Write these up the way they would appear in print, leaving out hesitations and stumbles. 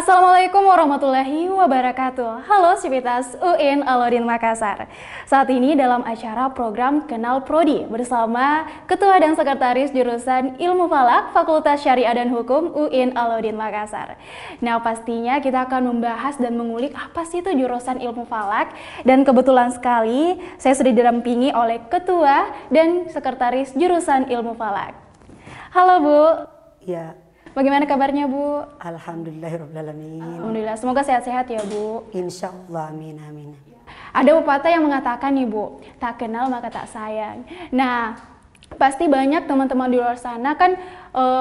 Assalamualaikum warahmatullahi wabarakatuh. Halo Civitas UIN Alauddin Makassar. Saat ini dalam acara program Kenal Prodi bersama Ketua dan Sekretaris Jurusan Ilmu Falak Fakultas Syariah dan Hukum UIN Alauddin Makassar. Nah, pastinya kita akan membahas dan mengulik apa sih itu jurusan Ilmu Falak, dan kebetulan sekali saya sudah didampingi oleh Ketua dan Sekretaris Jurusan Ilmu Falak. Halo Bu. Ya. Bagaimana kabarnya Bu? Alhamdulillahirrahmanirrahim. Alhamdulillah, semoga sehat-sehat ya Bu. Insya Allah, amin amin. Ada pepatah yang mengatakan nih Bu, tak kenal maka tak sayang. Nah, pasti banyak teman-teman di luar sana kan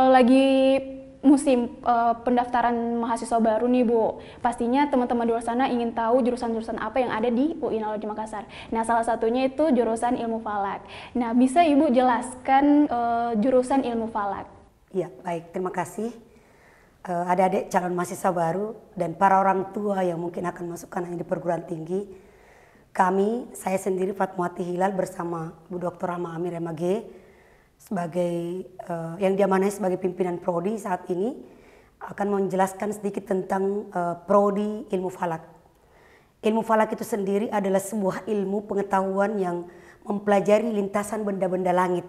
lagi musim pendaftaran mahasiswa baru nih Bu. Pastinya teman-teman di luar sana ingin tahu jurusan-jurusan apa yang ada di UIN Alauddin Makassar. Nah, salah satunya itu jurusan Ilmu Falak. Nah, bisa Ibu jelaskan jurusan Ilmu Falak? Ya, baik. Terima kasih. Adik-adik calon mahasiswa baru dan para orang tua yang mungkin akan masukkan di perguruan tinggi. Saya sendiri Fatmawati Hilal bersama Bu Dr. Rahma Amir MAG sebagai yang diamanahi sebagai pimpinan Prodi saat ini akan menjelaskan sedikit tentang Prodi Ilmu Falak. Ilmu Falak itu sendiri adalah sebuah ilmu pengetahuan yang mempelajari lintasan benda-benda langit.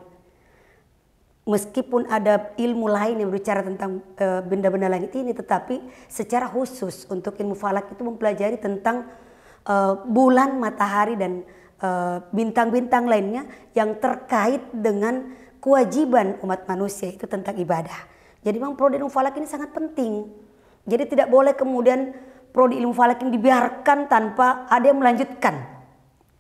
Meskipun ada ilmu lain yang berbicara tentang benda-benda langit ini, tetapi secara khusus untuk ilmu falak itu mempelajari tentang bulan, matahari, dan bintang-bintang lainnya yang terkait dengan kewajiban umat manusia, itu tentang ibadah. Jadi memang prodi ilmu falak ini sangat penting. Jadi tidak boleh kemudian prodi ilmu falak ini dibiarkan tanpa ada yang melanjutkan.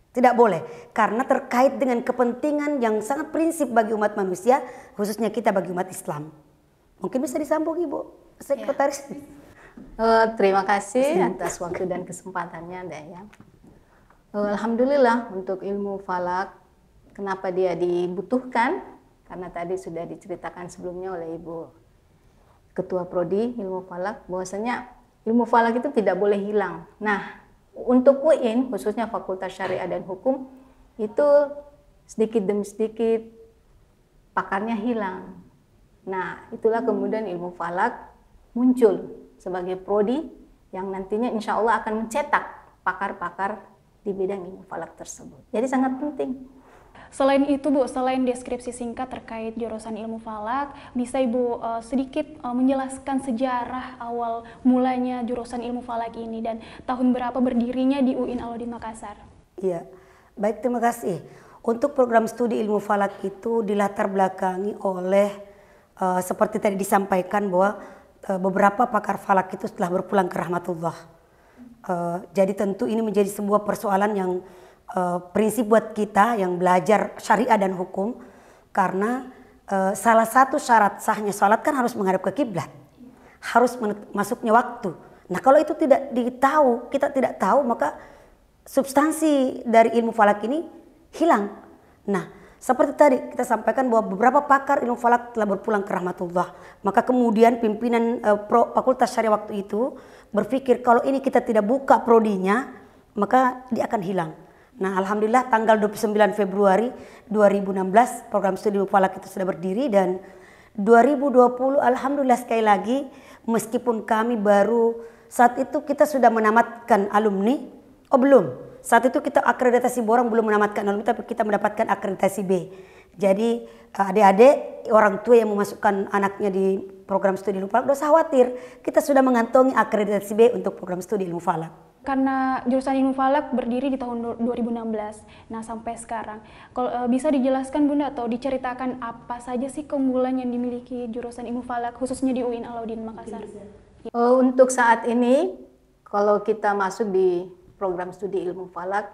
Tidak boleh, karena terkait dengan kepentingan yang sangat prinsip bagi umat manusia, khususnya kita bagi umat Islam. Mungkin bisa disambung Ibu Sekretaris. Ya. Terima kasih atas waktu dan kesempatannya, Daya. Alhamdulillah untuk ilmu falak, kenapa dia dibutuhkan? Karena tadi sudah diceritakan sebelumnya oleh Ibu Ketua Prodi Ilmu Falak, bahwasanya ilmu falak itu tidak boleh hilang. Nah, untuk UIN, khususnya Fakultas Syariah dan Hukum, itu sedikit demi sedikit pakarnya hilang. Nah, itulah kemudian ilmu falak muncul sebagai prodi yang nantinya insya Allah akan mencetak pakar-pakar di bidang ilmu falak tersebut. Jadi sangat penting. Selain itu Bu, selain deskripsi singkat terkait jurusan Ilmu Falak, bisa Ibu sedikit menjelaskan sejarah awal mulanya jurusan Ilmu Falak ini dan tahun berapa berdirinya di UIN Alauddin Makassar? Iya, baik, terima kasih. Untuk program studi Ilmu Falak itu dilatar belakangi oleh seperti tadi disampaikan bahwa beberapa pakar falak itu telah berpulang ke rahmatullah. Jadi tentu ini menjadi sebuah persoalan yang prinsip buat kita yang belajar syariah dan hukum, karena salah satu syarat sahnya sholat kan harus menghadap ke kiblat, harus masuknya waktu. Nah, kalau itu tidak ditahu, kita tidak tahu, maka substansi dari ilmu falak ini hilang. Nah, seperti tadi kita sampaikan bahwa beberapa pakar ilmu falak telah berpulang ke rahmatullah, maka kemudian pimpinan Fakultas Syariah waktu itu berpikir kalau ini kita tidak buka prodinya, maka dia akan hilang. Nah, alhamdulillah tanggal 29 Februari 2016 program studi ilmu falak itu sudah berdiri, dan 2020 alhamdulillah sekali lagi meskipun kami baru saat itu kita sudah menamatkan alumni. Oh belum, saat itu kita akreditasi borong belum menamatkan alumni, tapi kita mendapatkan akreditasi B. Jadi adik-adik orang tua yang memasukkan anaknya di program studi ilmu falak, dosa khawatir, kita sudah mengantongi akreditasi B untuk program studi ilmu falak. Karena jurusan Ilmu Falak berdiri di tahun 2016, nah sampai sekarang, kalau bisa dijelaskan Bunda atau diceritakan apa saja sih keunggulan yang dimiliki jurusan Ilmu Falak khususnya di UIN Alauddin Makassar? Untuk saat ini, kalau kita masuk di program studi Ilmu Falak,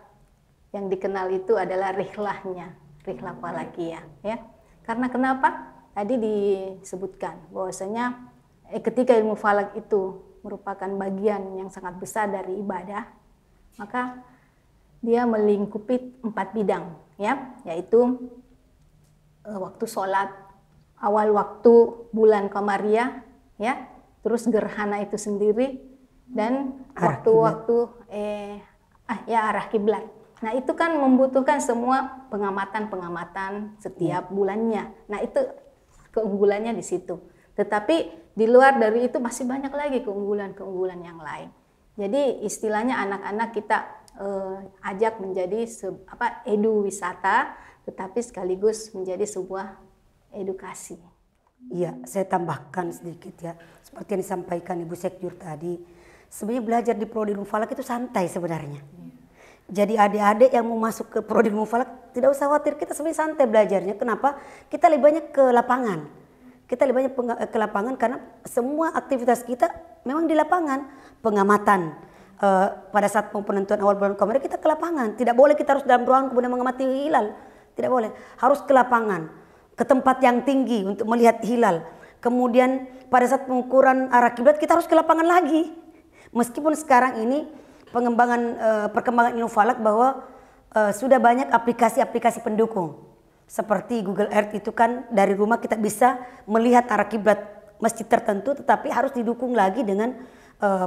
yang dikenal itu adalah rihlahnya, rihlah falakiyah, ya. Karena kenapa? Tadi disebutkan bahwasanya ketika ilmu falak itu merupakan bagian yang sangat besar dari ibadah, maka dia melingkupi 4 bidang, ya, yaitu waktu sholat, awal waktu bulan Qamariyah, ya, terus gerhana itu sendiri, dan waktu-waktu arah kiblat. Nah, itu kan membutuhkan semua pengamatan-pengamatan setiap bulannya. Nah, itu keunggulannya di situ. Tetapi di luar dari itu masih banyak lagi keunggulan-keunggulan yang lain. Jadi istilahnya anak-anak kita ajak menjadi edu wisata, tetapi sekaligus menjadi sebuah edukasi. Iya, saya tambahkan sedikit ya. Seperti yang disampaikan Ibu Sekjur tadi, sebenarnya belajar di Prodi Ilmu Falak itu santai sebenarnya. Jadi adik-adik yang mau masuk ke Prodi Ilmu Falak tidak usah khawatir, kita sebenarnya santai belajarnya. Kenapa? Kita lebih banyak ke lapangan. Kita lebih banyak ke lapangan karena semua aktivitas kita memang di lapangan. Pengamatan. Pada saat penentuan awal bulan Komar kita ke lapangan. Tidak boleh kita harus dalam ruangan kemudian mengamati hilal. Tidak boleh. Harus ke lapangan. Ke tempat yang tinggi untuk melihat hilal. Kemudian pada saat pengukuran arah kiblat kita harus ke lapangan lagi. Meskipun sekarang ini perkembangan ilmu falak bahwa sudah banyak aplikasi-aplikasi pendukung. Seperti Google Earth itu kan dari rumah kita bisa melihat arah kiblat masjid tertentu, tetapi harus didukung lagi dengan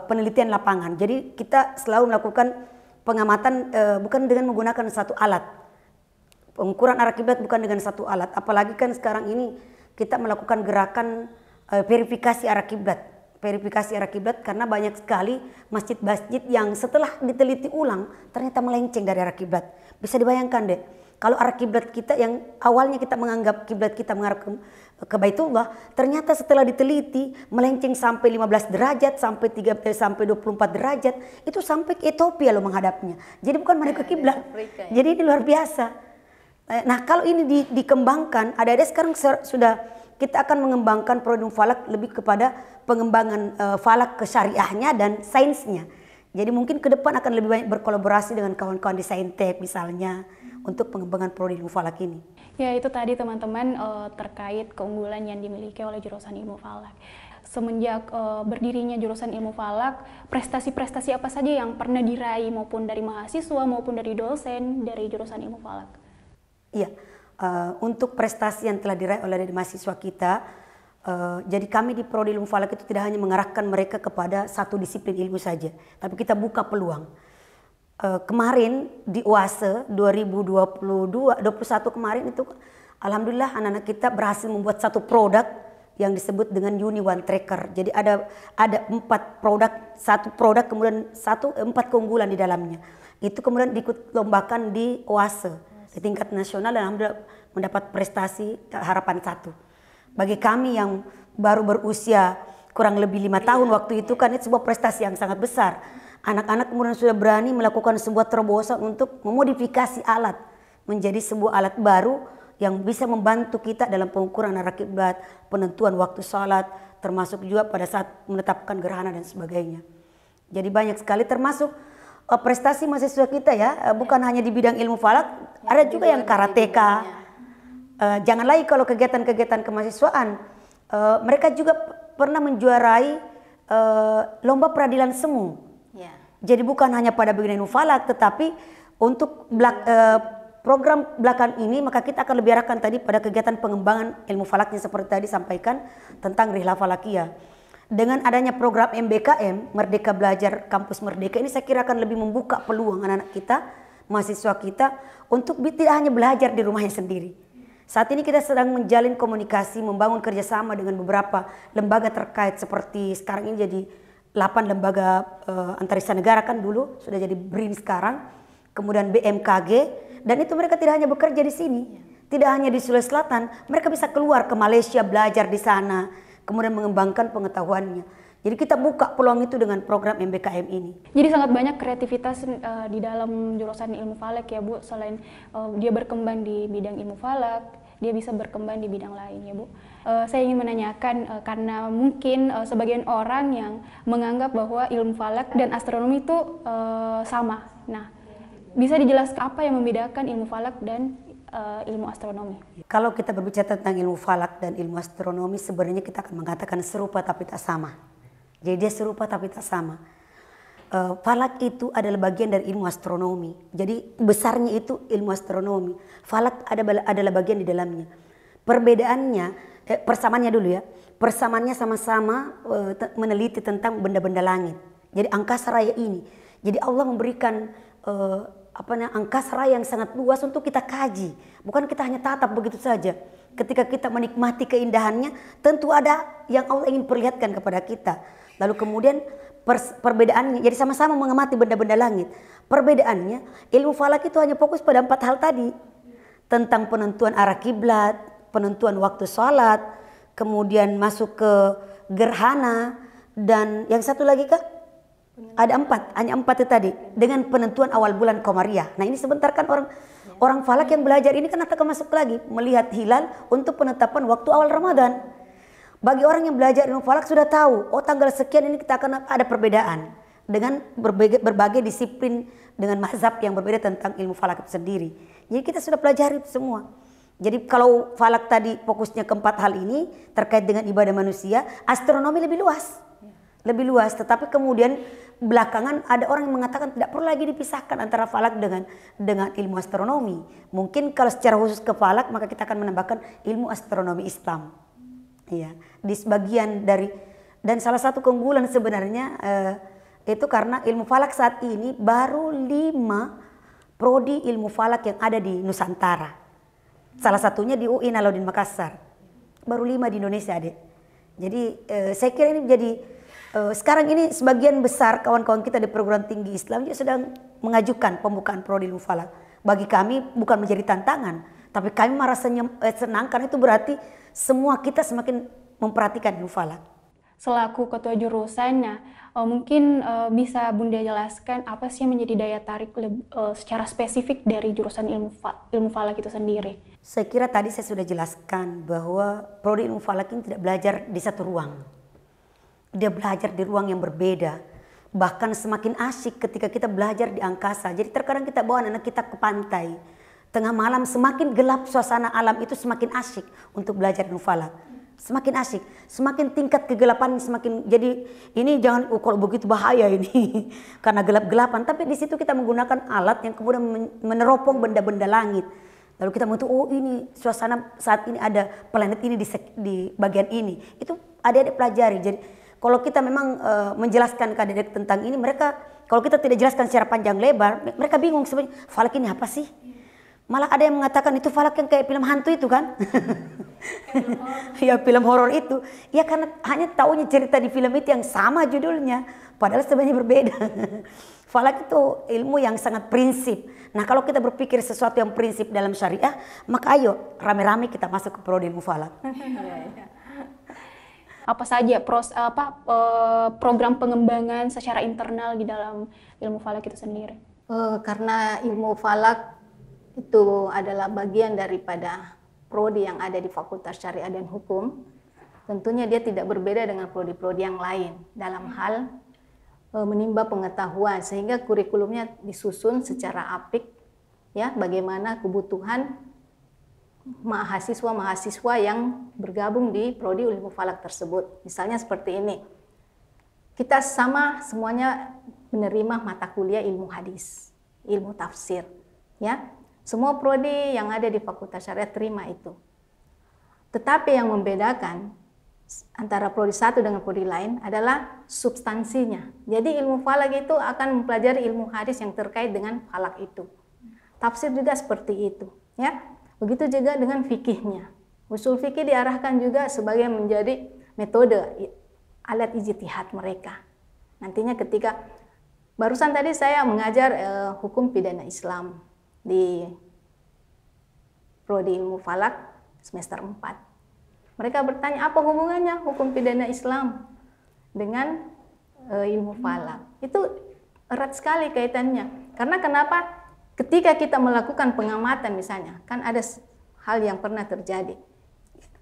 penelitian lapangan. Jadi kita selalu melakukan pengamatan bukan dengan menggunakan satu alat. Pengukuran arah kiblat bukan dengan satu alat. Apalagi kan sekarang ini kita melakukan gerakan verifikasi arah kiblat. Verifikasi arah kiblat karena banyak sekali masjid-masjid yang setelah diteliti ulang ternyata melenceng dari arah kiblat. Bisa dibayangkan deh, kalau arah kiblat kita yang awalnya kita menganggap kiblat kita mengarah ke Baitullah, ternyata setelah diteliti melenceng sampai 15 derajat, sampai 24 derajat, itu sampai ke Ethiopia loh menghadapnya. Jadi bukan menghadap ke kiblat. Jadi ini luar biasa. Nah, kalau ini dikembangkan, ada sekarang sudah kita akan mengembangkan produk falak lebih kepada pengembangan falak ke syariahnya dan sainsnya. Jadi mungkin ke depan akan lebih banyak berkolaborasi dengan kawan-kawan di Saintek misalnya untuk pengembangan prodi ilmu falak ini. Ya, itu tadi teman-teman terkait keunggulan yang dimiliki oleh jurusan ilmu falak. Semenjak berdirinya jurusan ilmu falak, prestasi-prestasi apa saja yang pernah diraih maupun dari mahasiswa maupun dari dosen dari jurusan ilmu falak? Iya, untuk prestasi yang telah diraih oleh mahasiswa kita, jadi kami di Prodi Ilmu Falak itu tidak hanya mengarahkan mereka kepada satu disiplin ilmu saja, tapi kita buka peluang. Kemarin di UASE 2021 kemarin itu, alhamdulillah anak-anak kita berhasil membuat satu produk yang disebut dengan Uni One Tracker. Jadi ada 4 produk, satu produk kemudian 4 keunggulan di dalamnya. Itu kemudian diikut lombakan di UASE di tingkat nasional dan alhamdulillah mendapat prestasi harapan 1. Bagi kami yang baru berusia kurang lebih 5 tahun waktu itu kan itu sebuah prestasi yang sangat besar. Anak-anak kemudian sudah berani melakukan sebuah terobosan untuk memodifikasi alat menjadi sebuah alat baru yang bisa membantu kita dalam pengukuran arah kiblat, penentuan waktu sholat, termasuk juga pada saat menetapkan gerhana dan sebagainya. Jadi banyak sekali termasuk prestasi mahasiswa kita ya, bukan hanya di bidang ilmu falak, ada juga yang karateka. Jangan lagi kalau kegiatan-kegiatan kemahasiswaan, mereka juga pernah menjuarai lomba peradilan semu. Jadi bukan hanya pada bidang ilmu falak, tetapi untuk program belakang ini maka kita akan lebih arahkan tadi pada kegiatan pengembangan ilmu falaknya seperti tadi sampaikan tentang Rihla Falakiyah. Dengan adanya program MBKM, Merdeka Belajar Kampus Merdeka ini saya kira akan lebih membuka peluang anak-anak kita, mahasiswa kita untuk tidak hanya belajar di rumahnya sendiri. Saat ini kita sedang menjalin komunikasi, membangun kerjasama dengan beberapa lembaga terkait seperti sekarang ini jadi 8 lembaga antariksa negara kan dulu, sudah jadi BRIN sekarang, kemudian BMKG, dan itu mereka tidak hanya bekerja di sini, tidak hanya di Sulawesi Selatan, mereka bisa keluar ke Malaysia belajar di sana, kemudian mengembangkan pengetahuannya. Jadi kita buka peluang itu dengan program MBKM ini. Jadi sangat banyak kreativitas di dalam jurusan ilmu falak ya Bu. Selain dia berkembang di bidang ilmu falak, dia bisa berkembang di bidang lain ya Bu. Saya ingin menanyakan karena mungkin sebagian orang yang menganggap bahwa ilmu falak dan astronomi itu sama. Nah, bisa dijelaskan apa yang membedakan ilmu falak dan ilmu astronomi? Kalau kita berbicara tentang ilmu falak dan ilmu astronomi, sebenarnya kita akan mengatakan serupa tapi tak sama. Jadi dia serupa tapi tak sama. Falak itu adalah bagian dari ilmu astronomi. Jadi besarnya itu ilmu astronomi. Falak adalah bagian di dalamnya. Perbedaannya, persamaannya dulu ya. Persamaannya sama-sama meneliti tentang benda-benda langit. Jadi angkasa raya ini. Jadi Allah memberikan angkasa raya yang sangat luas untuk kita kaji. Bukan kita hanya tatap begitu saja. Ketika kita menikmati keindahannya, tentu ada yang Allah ingin perlihatkan kepada kita. Lalu kemudian perbedaannya, jadi sama-sama mengamati benda-benda langit. Perbedaannya, ilmu falak itu hanya fokus pada 4 hal tadi. Tentang penentuan arah kiblat, penentuan waktu sholat, kemudian masuk ke gerhana, dan yang satu lagi Kak? Ada 4, hanya 4 itu tadi. Dengan penentuan awal bulan Komariah. Nah ini sebentar kan orang falak yang belajar ini kan akan masuk lagi. Melihat hilal untuk penetapan waktu awal Ramadan. Bagi orang yang belajar ilmu falak sudah tahu, oh tanggal sekian ini kita akan ada perbedaan. Dengan berbagai disiplin, dengan mazhab yang berbeda tentang ilmu falak itu sendiri. Jadi kita sudah pelajari itu semua. Jadi kalau falak tadi fokusnya ke 4 hal ini terkait dengan ibadah manusia, astronomi lebih luas. Lebih luas, tetapi kemudian belakangan ada orang yang mengatakan tidak perlu lagi dipisahkan antara falak dengan ilmu astronomi. Mungkin kalau secara khusus ke falak maka kita akan menambahkan ilmu astronomi Islam. Iya, di sebagian dari, dan salah satu keunggulan sebenarnya itu karena ilmu falak saat ini baru 5 prodi ilmu falak yang ada di Nusantara. Salah satunya di UIN Alauddin Makassar. Baru 5 di Indonesia, Dek. Jadi saya kira ini jadi sekarang ini sebagian besar kawan-kawan kita di perguruan tinggi Islam juga sedang mengajukan pembukaan prodi ilmu falak. Bagi kami bukan menjadi tantangan, tapi kami merasa senang karena itu berarti semua kita semakin memperhatikan ilmu falak. Selaku ketua jurusan, mungkin bisa Bunda jelaskan apa sih yang menjadi daya tarik secara spesifik dari jurusan ilmu falak itu sendiri? Saya kira tadi saya sudah jelaskan bahwa prodi ilmu falak ini tidak belajar di satu ruang. Dia belajar di ruang yang berbeda. Bahkan semakin asyik ketika kita belajar di angkasa. Jadi terkadang kita bawa anak kita ke pantai. Tengah malam semakin gelap suasana alam itu semakin asyik untuk belajar ilmu falak. Semakin asyik. Semakin tingkat kegelapan semakin. Jadi ini jangan kalau begitu bahaya ini. Karena gelap-gelapan. Tapi di situ kita menggunakan alat yang kemudian meneropong benda-benda langit. Lalu kita mengetahui, oh ini suasana saat ini ada planet ini di bagian ini. Itu adik-adik pelajari. Jadi kalau kita memang menjelaskan ke adik-adik tentang ini, mereka kalau kita tidak jelaskan secara panjang lebar, mereka bingung sebenarnya falak ini apa sih? Malah ada yang mengatakan itu falak yang kayak film hantu itu kan? Ya film horor itu. Ya karena hanya taunya cerita di film itu yang sama judulnya, padahal sebenarnya berbeda. Falak itu ilmu yang sangat prinsip. Nah kalau kita berpikir sesuatu yang prinsip dalam syariah, maka ayo rame-rame kita masuk ke prodi ilmu falak. Apa saja program pengembangan secara internal di dalam ilmu falak itu sendiri? Karena ilmu falak itu adalah bagian daripada prodi yang ada di Fakultas Syariah dan Hukum, tentunya dia tidak berbeda dengan prodi-prodi yang lain dalam hal menimba pengetahuan, sehingga kurikulumnya disusun secara apik, ya, bagaimana kebutuhan mahasiswa-mahasiswa yang bergabung di prodi ilmu falak tersebut. Misalnya seperti ini, kita semuanya menerima mata kuliah ilmu hadis, ilmu tafsir, ya. Semua prodi yang ada di Fakultas Syariah terima itu. Tetapi yang membedakan antara prodi satu dengan prodi lain adalah substansinya. Jadi ilmu falak itu akan mempelajari ilmu hadis yang terkait dengan falak itu. Tafsir juga seperti itu, ya. Begitu juga dengan fikihnya. Usul fikih diarahkan juga sebagai menjadi metode alat ijtihad mereka. Nantinya ketika barusan tadi saya mengajar hukum pidana Islam di prodi ilmu falak semester 4. Mereka bertanya apa hubungannya hukum pidana Islam dengan ilmu falak. Itu erat sekali kaitannya. Karena kenapa? Ketika kita melakukan pengamatan misalnya, kan ada hal yang pernah terjadi.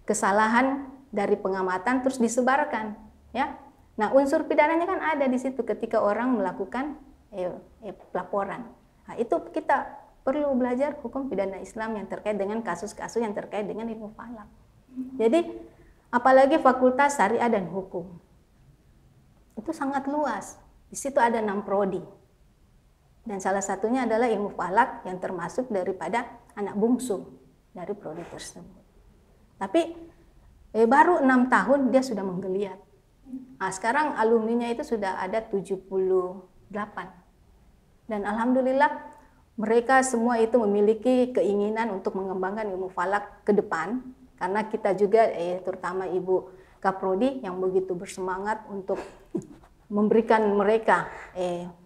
Kesalahan dari pengamatan terus disebarkan, ya. Nah, unsur pidananya kan ada di situ ketika orang melakukan pelaporan. Nah, itu kita perlu belajar hukum pidana Islam yang terkait dengan kasus-kasus yang terkait dengan ilmu falak. Jadi, apalagi Fakultas Syariah dan Hukum. Itu sangat luas. Di situ ada 6 prodi. Dan salah satunya adalah ilmu falak yang termasuk daripada anak bungsu dari prodi tersebut. Tapi baru 6 tahun dia sudah menggeliat. Nah, sekarang alumninya itu sudah ada 78. Dan alhamdulillah mereka semua itu memiliki keinginan untuk mengembangkan ilmu falak ke depan, karena kita juga terutama Ibu Kaprodi yang begitu bersemangat untuk memberikan mereka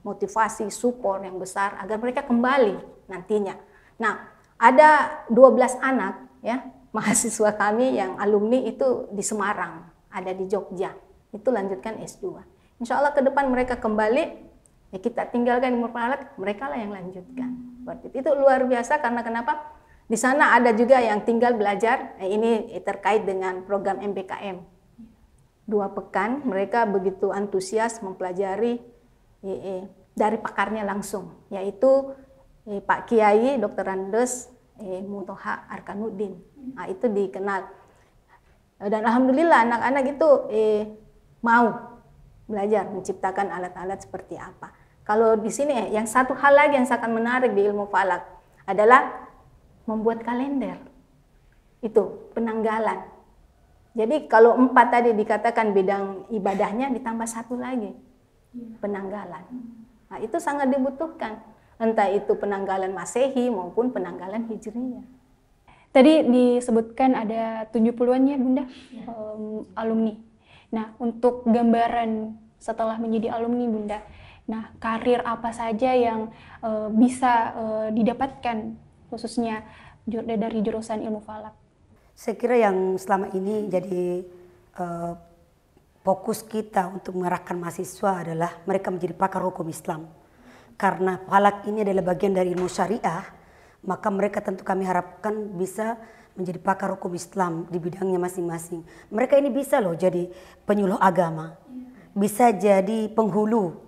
motivasi, support yang besar agar mereka kembali nantinya. Nah, ada 12 anak ya mahasiswa kami yang alumni itu di Semarang, ada di Jogja, itu lanjutkan S2. Insya Allah ke depan mereka kembali, ya kita tinggalkan ilmu falak, mereka lah yang lanjutkan. Seperti itu luar biasa, karena kenapa? Di sana ada juga yang tinggal belajar, ini terkait dengan program MBKM. 2 pekan mereka begitu antusias mempelajari dari pakarnya langsung, yaitu Pak Kiai Dr. Andes Mutoha Arkanuddin. Nah, itu dikenal. Dan alhamdulillah anak-anak itu mau belajar menciptakan alat-alat seperti apa. Kalau di sini yang satu hal lagi yang sangat menarik di ilmu falak adalah membuat kalender. Itu penanggalan. Jadi kalau 4 tadi dikatakan bidang ibadahnya, ditambah 1 lagi, penanggalan. Nah, itu sangat dibutuhkan, entah itu penanggalan Masehi maupun penanggalan Hijriyah. Tadi disebutkan ada 70-an ya Bunda, alumni. Nah, untuk gambaran setelah menjadi alumni Bunda, nah karir apa saja yang bisa didapatkan khususnya dari jurusan ilmu falak? Saya kira yang selama ini jadi fokus kita untuk mengarahkan mahasiswa adalah mereka menjadi pakar hukum Islam. Karena falak ini adalah bagian dari ilmu syariah, maka mereka tentu kami harapkan bisa menjadi pakar hukum Islam di bidangnya masing-masing. Mereka ini bisa loh jadi penyuluh agama, bisa jadi penghulu,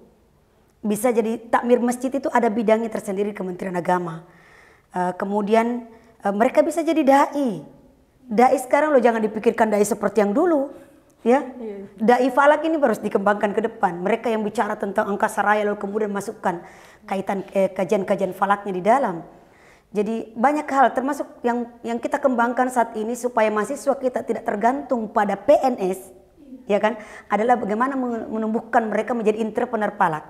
bisa jadi takmir masjid, itu ada bidangnya tersendiri Kementerian Agama. Kemudian mereka bisa jadi dai. Dai sekarang loh, jangan dipikirkan dai seperti yang dulu. Ya, dai falak ini harus dikembangkan ke depan. Mereka yang bicara tentang angkasa raya lalu kemudian masukkan kaitan kajian-kajian falaknya di dalam. Jadi banyak hal termasuk yang kita kembangkan saat ini supaya mahasiswa kita tidak tergantung pada PNS, ya kan? Adalah bagaimana menumbuhkan mereka menjadi entrepreneur falak.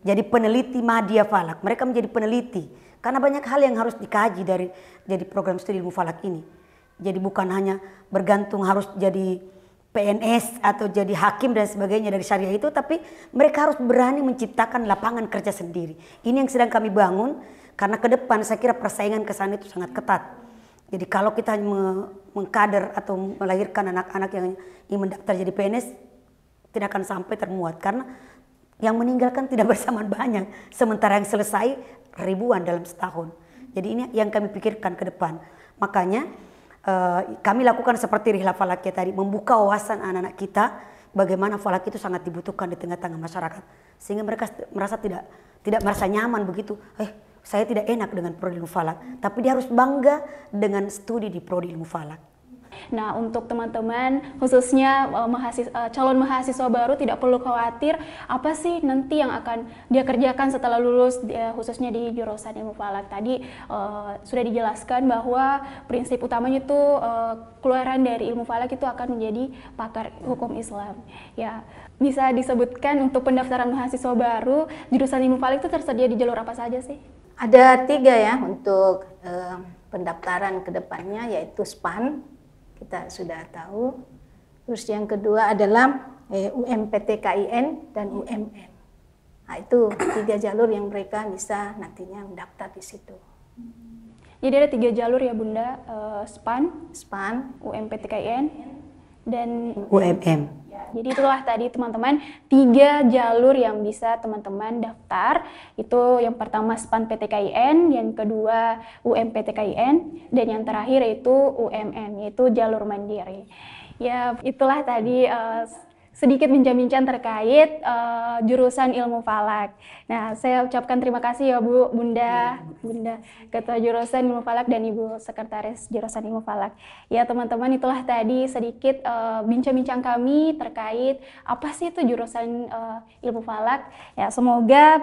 Jadi peneliti media falak, mereka menjadi peneliti. Karena banyak hal yang harus dikaji dari program studi ilmu falak ini. Jadi bukan hanya bergantung harus jadi PNS atau jadi hakim dan sebagainya dari syariah itu, tapi mereka harus berani menciptakan lapangan kerja sendiri. Ini yang sedang kami bangun. Karena ke depan saya kira persaingan ke sana itu sangat ketat. Jadi kalau kita mengkader atau melahirkan anak-anak yang ingin mendaftar jadi PNS, tidak akan sampai termuat. Karena yang meninggalkan tidak bersamaan banyak. Sementara yang selesai ribuan dalam setahun. Jadi ini yang kami pikirkan ke depan. Makanya kami lakukan seperti Rihla Falakiyah tadi. Membuka wawasan anak-anak kita. Bagaimana falak itu sangat dibutuhkan di tengah-tengah masyarakat. Sehingga mereka merasa tidak merasa nyaman begitu. Saya tidak enak dengan prodi ilmu falak, tapi dia harus bangga dengan studi di prodi ilmu falak. Nah, untuk teman-teman khususnya calon mahasiswa baru tidak perlu khawatir apa sih nanti yang akan dia kerjakan setelah lulus, khususnya di jurusan ilmu falak. Tadi sudah dijelaskan bahwa prinsip utamanya itu keluaran dari ilmu falak itu akan menjadi pakar hukum Islam. Ya, bisa disebutkan untuk pendaftaran mahasiswa baru jurusan ilmu falak itu tersedia di jalur apa saja sih? Ada 3 ya untuk pendaftaran kedepannya, yaitu SPAN, kita sudah tahu. Terus yang kedua adalah UMPTKIN dan UMN. Nah, itu 3 jalur yang mereka bisa nantinya mendaftar di situ. Jadi ada 3 jalur ya Bunda, SPAN, UMPTKIN, dan UMM. Jadi itulah tadi teman-teman 3 jalur yang bisa teman-teman daftar. Itu yang pertama SPAN PTKIN, yang kedua UMPTKIN, dan yang terakhir yaitu UMN, yaitu jalur mandiri. Ya, itulah tadi sedikit bincang-bincang terkait jurusan ilmu falak. Nah, saya ucapkan terima kasih ya Bunda Ketua Jurusan Ilmu Falak dan Ibu Sekretaris Jurusan Ilmu Falak. Ya teman-teman, itulah tadi sedikit bincang-bincang kami terkait apa sih itu jurusan ilmu falak. Ya, semoga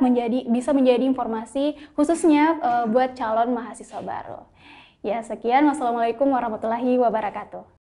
bisa menjadi informasi khususnya buat calon mahasiswa baru. Ya, sekian. Wassalamualaikum warahmatullahi wabarakatuh.